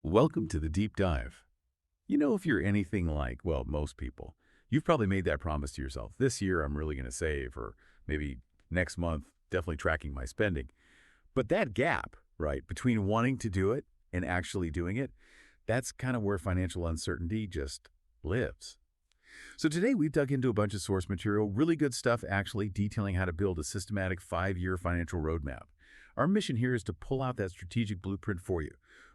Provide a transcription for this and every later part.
Welcome to the deep dive. If you're anything like, well, most people, you've probably made that promise to yourself. This year, I'm really going to save, or maybe next month, definitely tracking my spending. But that gap, right, between wanting to do it and actually doing it, that's kind of where financial uncertainty just lives. So today we've dug into a bunch of source material, really good stuff actually detailing how to build a systematic 5-year financial roadmap. Our mission here is to pull out that strategic blueprint for you,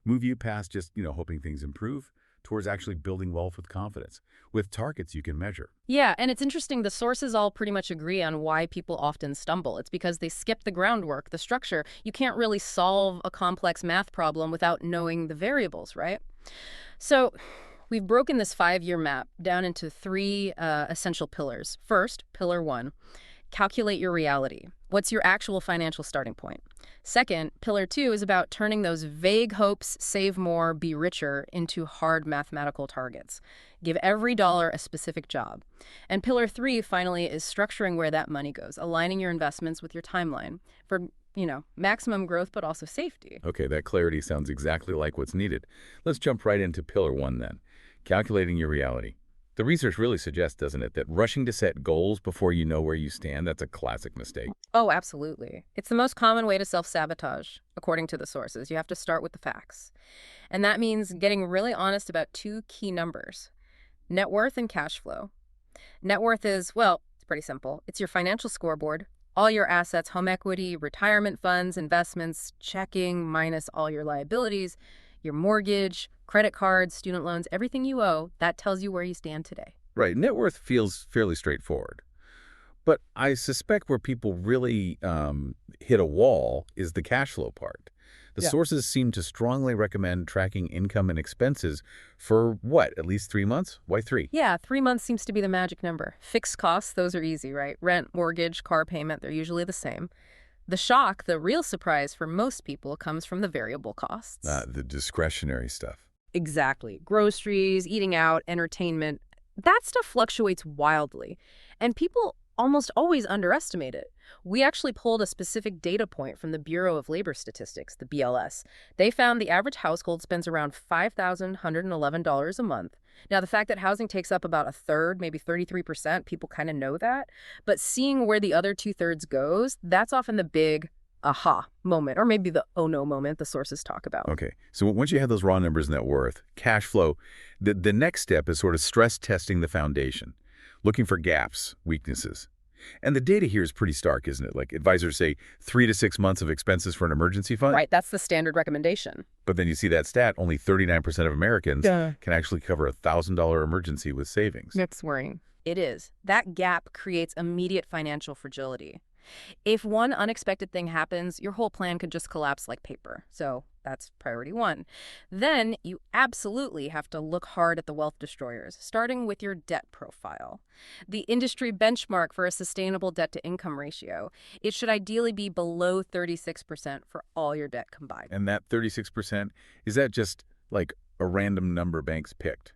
move you past just, hoping things improve, towards actually building wealth with confidence, with targets you can measure. Yeah, and it's interesting, the sources all pretty much agree on why people often stumble. It's because they skip the groundwork, the structure. You can't really solve a complex math problem without knowing the variables, right? So we've broken this 5-year map down into three essential pillars. First, pillar one, calculate your reality. What's your actual financial starting point? Second, pillar two is about turning those vague hopes, save more, be richer, into hard mathematical targets. Give every dollar a specific job. And pillar three, finally, is structuring where that money goes, aligning your investments with your timeline for, maximum growth, but also safety. Okay, that clarity sounds exactly like what's needed. Let's jump right into pillar one then, calculating your reality. The research really suggests, doesn't it, that rushing to set goals before you know where you stand, that's a classic mistake. Oh, absolutely. It's the most common way to self-sabotage, according to the sources. You have to start with the facts. And that means getting really honest about two key numbers: net worth and cash flow. Net worth is, well, it's pretty simple. It's your financial scoreboard. All your assets, home equity, retirement funds, investments, checking, minus all your liabilities, your mortgage, credit cards, student loans, everything you owe, that tells you where you stand today. Right, net worth feels fairly straightforward. But I suspect where people really hit a wall is the cash flow part. The Yeah. sources seem to strongly recommend tracking income and expenses for what, at least 3 months? Why three? Yeah, 3 months seems to be the magic number. Fixed costs, those are easy, right? Rent, mortgage, car payment, they're usually the same. The shock, the real surprise for most people, comes from the variable costs. The discretionary stuff. Exactly. Groceries, eating out, entertainment, that stuff fluctuates wildly. And people almost always underestimate it. We actually pulled a specific data point from the Bureau of Labor Statistics, the BLS. They found the average household spends around $5,111 a month. Now, the fact that housing takes up about a third, maybe 33%, people kind of know that. But seeing where the other two-thirds goes, that's often the big aha moment, or maybe the oh no moment the sources talk about. Okay, so once you have those raw numbers net worth, cash flow, the next step is sort of stress testing the foundation, looking for gaps, weaknesses. And the data here is pretty stark, isn't it? Like advisors say 3 to 6 months of expenses for an emergency fund. Right, that's the standard recommendation. But then you see that stat, only 39% of Americans can actually cover a $1,000 emergency with savings. That's worrying. It is. That gap creates immediate financial fragility. If one unexpected thing happens, your whole plan could just collapse like paper. So that's priority one. Then you absolutely have to look hard at the wealth destroyers, starting with your debt profile. The industry benchmark for a sustainable debt-to-income ratio, it should ideally be below 36% for all your debt combined. And that 36%, is that just like a random number banks picked?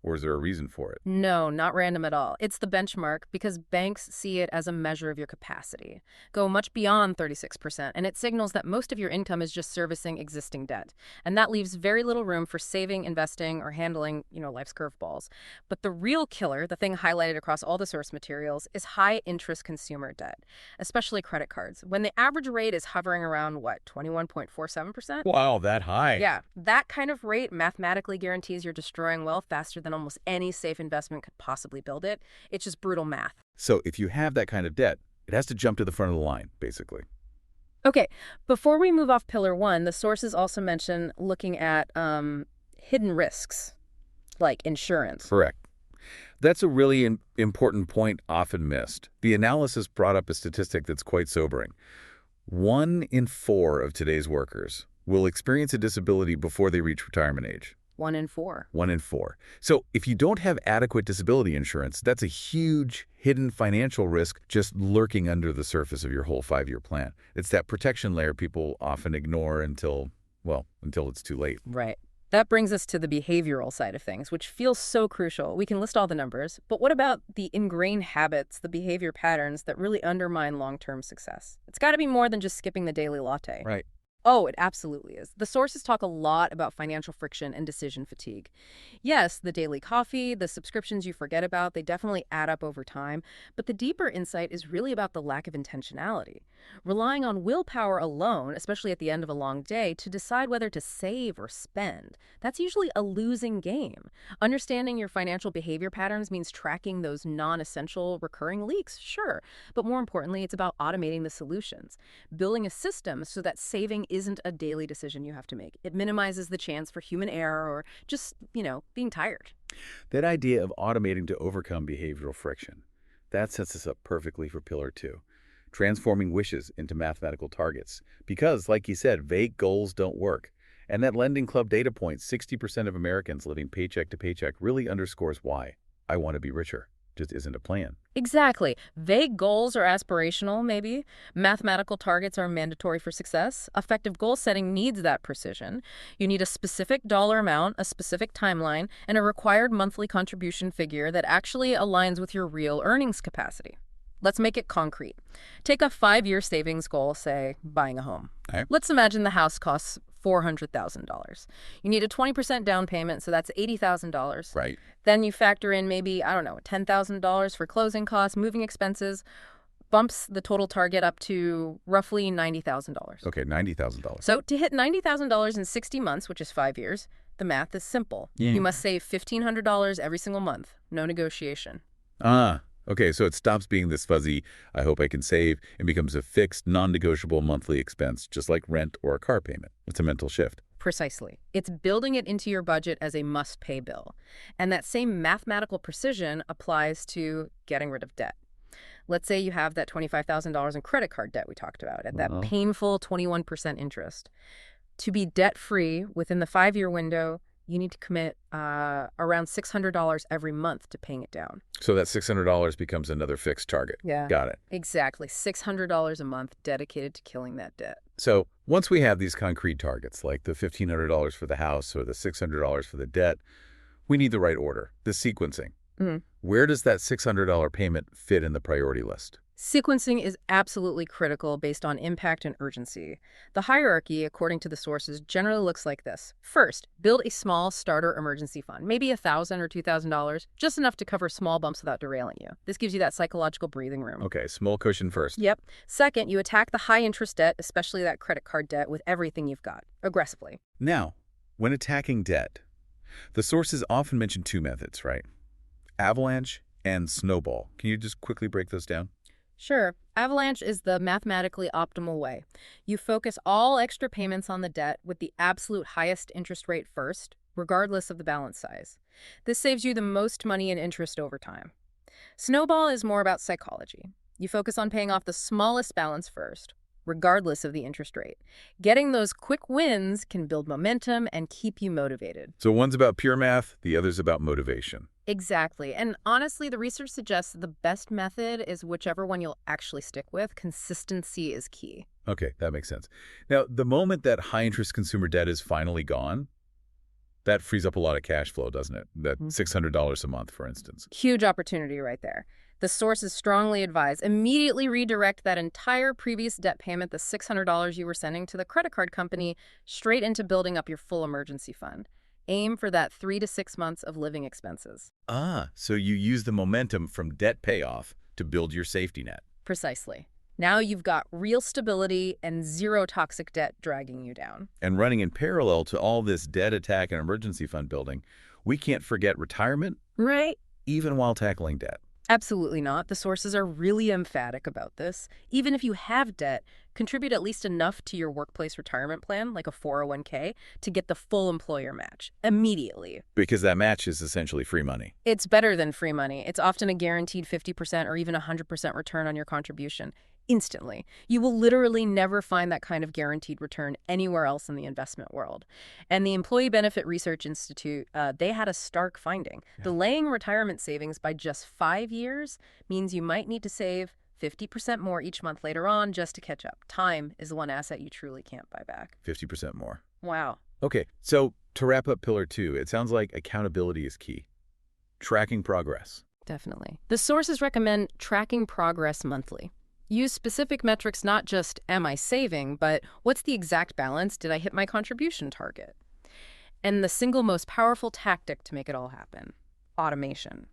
Or is there a reason for it? No, not random at all. It's the benchmark because banks see it as a measure of your capacity. Go much beyond 36%, and it signals that most of your income is just servicing existing debt. And that leaves very little room for saving, investing, or handling, life's curveballs. But the real killer, the thing highlighted across all the source materials, is high-interest consumer debt, especially credit cards. When the average rate is hovering around, 21.47%? Wow, that high. Yeah, that kind of rate mathematically guarantees you're destroying wealth faster than almost any safe investment could possibly build it. It's just brutal math. So if you have that kind of debt, it has to jump to the front of the line, basically. Okay, before we move off pillar one, the sources also mention looking at hidden risks, like insurance. Correct. That's a really important point often missed. The analysis brought up a statistic that's quite sobering. 1 in 4 of today's workers will experience a disability before they reach retirement age. 1 in 4. 1 in 4. So if you don't have adequate disability insurance, that's a huge hidden financial risk just lurking under the surface of your whole 5-year plan. It's that protection layer people often ignore until it's too late. Right. That brings us to the behavioral side of things, which feels so crucial. We can list all the numbers, but what about the ingrained habits, the behavior patterns that really undermine long-term success? It's got to be more than just skipping the daily latte. Right. Oh, it absolutely is. The sources talk a lot about financial friction and decision fatigue. Yes, the daily coffee, the subscriptions you forget about, they definitely add up over time, but the deeper insight is really about the lack of intentionality. Relying on willpower alone, especially at the end of a long day, to decide whether to save or spend, that's usually a losing game. Understanding your financial behavior patterns means tracking those non-essential recurring leaks, sure, but more importantly, it's about automating the solutions. Building a system so that saving isn't a daily decision you have to make. It minimizes the chance for human error or just, being tired. That idea of automating to overcome behavioral friction, that sets us up perfectly for Pillar 2, transforming wishes into mathematical targets. Because, like you said, vague goals don't work. And that Lending Club data point, 60% of Americans living paycheck to paycheck, really underscores why I want to be richer just isn't a plan. Exactly. Vague goals are aspirational, maybe. Mathematical targets are mandatory for success. Effective goal setting needs that precision. You need a specific dollar amount, a specific timeline, and a required monthly contribution figure that actually aligns with your real earnings capacity. Let's make it concrete. Take a 5-year savings goal, say buying a home. Okay. Let's imagine the house costs $400,000. You need a 20% down payment, so that's $80,000. Right. Then you factor in maybe, I don't know, $10,000 for closing costs, moving expenses, bumps the total target up to roughly $90,000. Okay, $90,000. So to hit $90,000 in 60 months, which is 5 years, the math is simple. You must save $1,500 every single month. No negotiation. Okay, so it stops being this fuzzy, I hope I can save, and becomes a fixed, non-negotiable monthly expense, just like rent or a car payment. It's a mental shift. Precisely. It's building it into your budget as a must-pay bill. And that same mathematical precision applies to getting rid of debt. Let's say you have that $25,000 in credit card debt we talked about at that painful 21% interest. To be debt-free within the 5-year window, you need to commit around $600 every month to paying it down. So that $600 becomes another fixed target. Yeah. Got it. Exactly. $600 a month dedicated to killing that debt. So once we have these concrete targets, like the $1,500 for the house or the $600 for the debt, we need the right order, the sequencing. Where does that $600 payment fit in the priority list? Sequencing is absolutely critical based on impact and urgency. The hierarchy, according to the sources, generally looks like this. First, build a small starter emergency fund, maybe $1,000 or $2,000, just enough to cover small bumps without derailing you. This gives you that psychological breathing room. Okay, small cushion first. Yep. Second, you attack the high-interest debt, especially that credit card debt, with everything you've got, aggressively. Now, when attacking debt, the sources often mention two methods, right? Avalanche and snowball. Can you just quickly break those down? Sure. Avalanche is the mathematically optimal way. You focus all extra payments on the debt with the absolute highest interest rate first, regardless of the balance size. This saves you the most money in interest over time. Snowball is more about psychology. You focus on paying off the smallest balance first, regardless of the interest rate. Getting those quick wins can build momentum and keep you motivated. So one's about pure math, the other's about motivation. Exactly. And honestly, the research suggests the best method is whichever one you'll actually stick with. Consistency is key. Okay, that makes sense. Now, the moment that high-interest consumer debt is finally gone, that frees up a lot of cash flow, doesn't it? That $600 a month, for instance. Huge opportunity right there. The sources strongly advise immediately redirect that entire previous debt payment, the $600 you were sending to the credit card company, straight into building up your full emergency fund. Aim for that 3 to 6 months of living expenses. So you use the momentum from debt payoff to build your safety net. Precisely. Now you've got real stability and zero toxic debt dragging you down. And running in parallel to all this debt attack and emergency fund building, we can't forget retirement, Right? even while tackling debt. Absolutely not. The sources are really emphatic about this. Even if you have debt, contribute at least enough to your workplace retirement plan, like a 401k, to get the full employer match immediately. Because that match is essentially free money. It's better than free money. It's often a guaranteed 50% or even 100% return on your contribution. Instantly. You will literally never find that kind of guaranteed return anywhere else in the investment world. And the Employee Benefit Research Institute, they had a stark finding. Delaying retirement savings by just 5 years means you might need to save 50% more each month later on just to catch up. Time is the one asset you truly can't buy back. 50% more. Wow. Okay, so to wrap up Pillar 2, it sounds like accountability is key. Tracking progress. Definitely. The sources recommend tracking progress monthly. Use specific metrics, not just am I saving, but what's the exact balance? Did I hit my contribution target? And the single most powerful tactic to make it all happen: automation.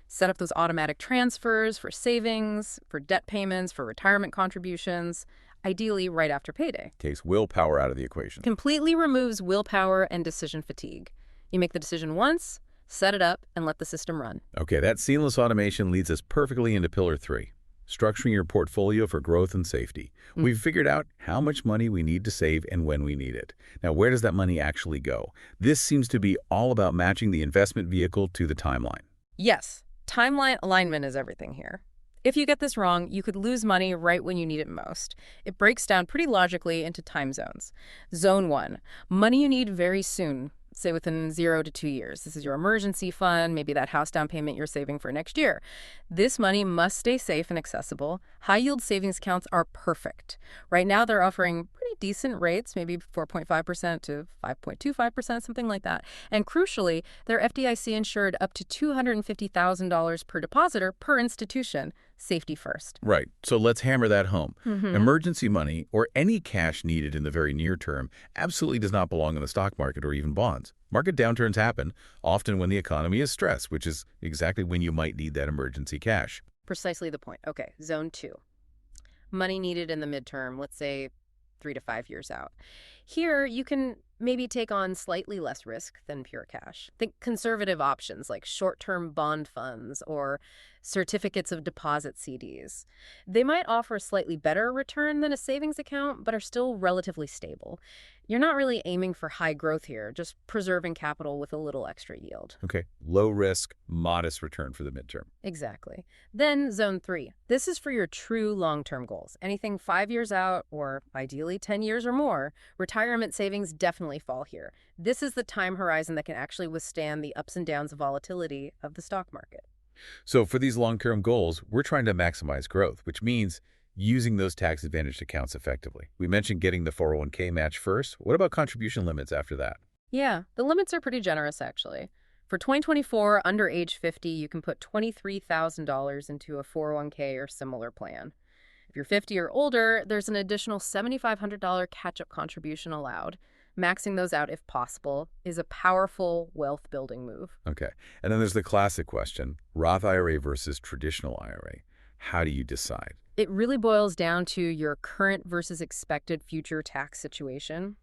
Set up those automatic transfers for savings, for debt payments, for retirement contributions, ideally right after payday. Takes willpower out of the equation. Completely removes willpower and decision fatigue. You make the decision once, set it up, and let the system run. Okay, that seamless automation leads us perfectly into Pillar 3, structuring your portfolio for growth and safety. We've figured out how much money we need to save and when we need it. Now, where does that money actually go? This seems to be all about matching the investment vehicle to the timeline. Yes, timeline alignment is everything here. If you get this wrong, you could lose money right when you need it most. It breaks down pretty logically into time zones. Zone 1, money you need very soon, say within 0 to 2 years. This is your emergency fund, maybe that house down payment you're saving for next year. This money must stay safe and accessible. High-yield savings accounts are perfect. Right now, they're offering pretty decent rates, maybe 4.5% to 5.25%, something like that. And crucially, they're FDIC insured up to $250,000 per depositor per institution. Safety first. Right, so let's hammer that home. Emergency money, or any cash needed in the very near term, absolutely does not belong in the stock market or even bonds. Market downturns happen, often when the economy is stressed, which is exactly when you might need that emergency cash. Precisely the point. Okay, zone 2. Money needed in the midterm, let's say 3 to 5 years out. Here, you can maybe take on slightly less risk than pure cash. Think conservative options like short-term bond funds or certificates of deposit CDs. They might offer a slightly better return than a savings account, but are still relatively stable. You're not really aiming for high growth here, just preserving capital with a little extra yield. Okay, low risk, modest return for the midterm. Exactly. Then zone 3. This is for your true long-term goals. Anything 5 years out, or ideally 10 years or more, retirement savings definitely fall here. This is the time horizon that can actually withstand the ups and downs of volatility of the stock market. So for these long-term goals, we're trying to maximize growth, which means using those tax-advantaged accounts effectively. We mentioned getting the 401k match first. What about contribution limits after that? Yeah, the limits are pretty generous, actually. For 2024, under age 50, you can put $23,000 into a 401k or similar plan. If you're 50 or older, there's an additional $7,500 catch-up contribution allowed. Maxing those out, if possible, is a powerful wealth-building move. Okay, and then there's the classic question, Roth IRA versus traditional IRA. How do you decide? It really boils down to your current versus expected future tax situation.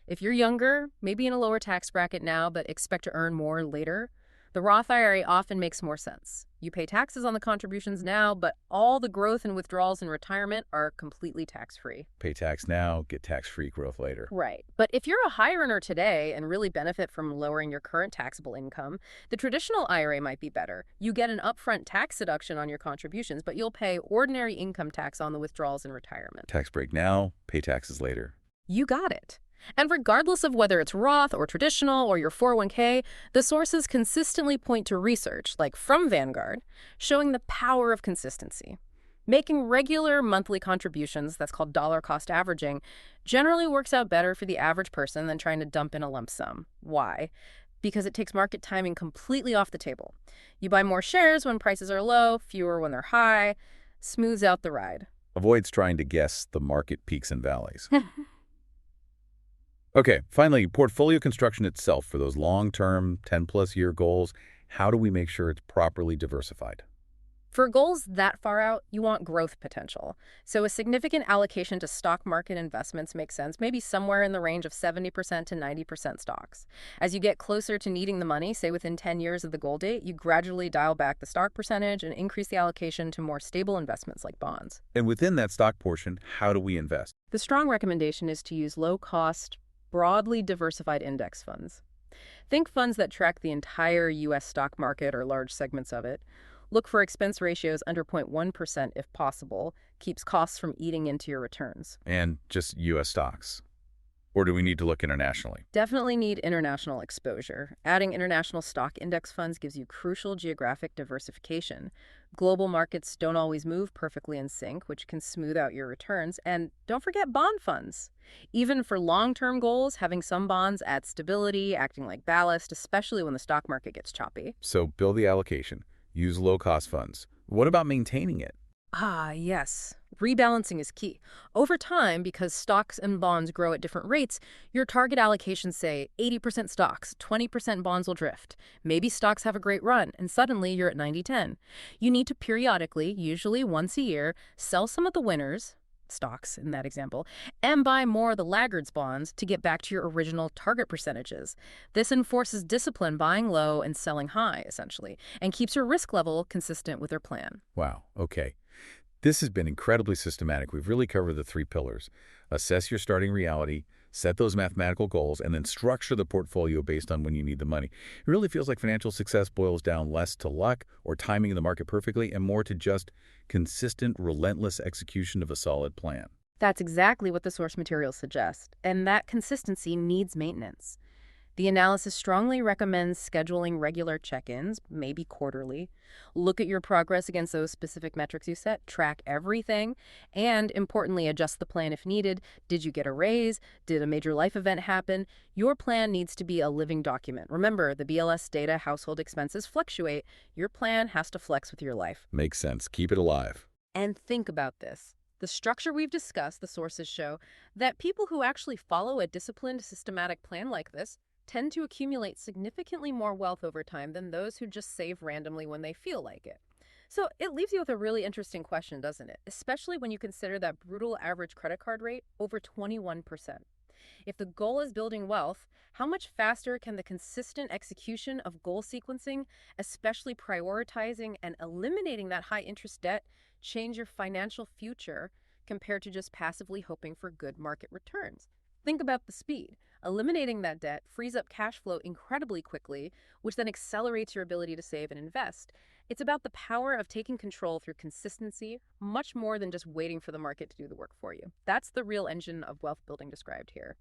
If you're younger, maybe in a lower tax bracket now, but expect to earn more later, the Roth IRA often makes more sense. You pay taxes on the contributions now, but all the growth and withdrawals in retirement are completely tax-free. Pay tax now, get tax-free growth later. Right. But if you're a high earner today and really benefit from lowering your current taxable income, the traditional IRA might be better. You get an upfront tax deduction on your contributions, but you'll pay ordinary income tax on the withdrawals in retirement. Tax break now, pay taxes later. You got it. And regardless of whether it's Roth or traditional or your 401k, the sources consistently point to research, like from Vanguard, showing the power of consistency. Making regular monthly contributions, that's called dollar cost averaging, generally works out better for the average person than trying to dump in a lump sum. Why? Because it takes market timing completely off the table. You buy more shares when prices are low, fewer when they're high, smooths out the ride. Avoids trying to guess the market peaks and valleys. Okay, finally, portfolio construction itself for those long-term, 10-plus year goals. How do we make sure it's properly diversified? For goals that far out, you want growth potential. So a significant allocation to stock market investments makes sense, maybe somewhere in the range of 70% to 90% stocks. As you get closer to needing the money, say within 10 years of the goal date, you gradually dial back the stock percentage and increase the allocation to more stable investments like bonds. And within that stock portion, how do we invest? The strong recommendation is to use low-cost, broadly diversified index funds. Think funds that track the entire U.S. stock market or large segments of it. Look for expense ratios under 0.1% if possible. Keeps costs from eating into your returns. And just U.S. stocks? Or do we need to look internationally? Definitely need international exposure. Adding international stock index funds gives you crucial geographic diversification. Global markets don't always move perfectly in sync, which can smooth out your returns. And don't forget bond funds. Even for long-term goals, having some bonds adds stability, acting like ballast, especially when the stock market gets choppy. So build the allocation. Use low-cost funds. What about maintaining it? Ah, yes. Rebalancing is key. Over time, because stocks and bonds grow at different rates, your target allocations say 80% stocks, 20% bonds will drift. Maybe stocks have a great run, and suddenly you're at 90-10. You need to periodically, usually once a year, sell some of the winners, stocks in that example, and buy more of the laggards bonds to get back to your original target percentages. This enforces discipline buying low and selling high, essentially, and keeps your risk level consistent with your plan. Wow, okay. This has been incredibly systematic. We've really covered the three pillars. Assess your starting reality, set those mathematical goals, and then structure the portfolio based on when you need the money. It really feels like financial success boils down less to luck or timing in the market perfectly and more to just consistent, relentless execution of a solid plan. That's exactly what the source materials suggest, and that consistency needs maintenance. The analysis strongly recommends scheduling regular check-ins, maybe quarterly. Look at your progress against those specific metrics you set, track everything, and importantly, adjust the plan if needed. Did you get a raise? Did a major life event happen? Your plan needs to be a living document. Remember, the BLS data household expenses fluctuate. Your plan has to flex with your life. Makes sense. Keep it alive. And think about this. The structure we've discussed, the sources show that people who actually follow a disciplined, systematic plan like this tend to accumulate significantly more wealth over time than those who just save randomly when they feel like it. So it leaves you with a really interesting question, doesn't it? Especially when you consider that brutal average credit card rate, over 21%. If the goal is building wealth, how much faster can the consistent execution of goal sequencing, especially prioritizing and eliminating that high interest debt, change your financial future compared to just passively hoping for good market returns? Think about the speed. Eliminating that debt frees up cash flow incredibly quickly, which then accelerates your ability to save and invest. It's about the power of taking control through consistency, much more than just waiting for the market to do the work for you. That's the real engine of wealth building described here.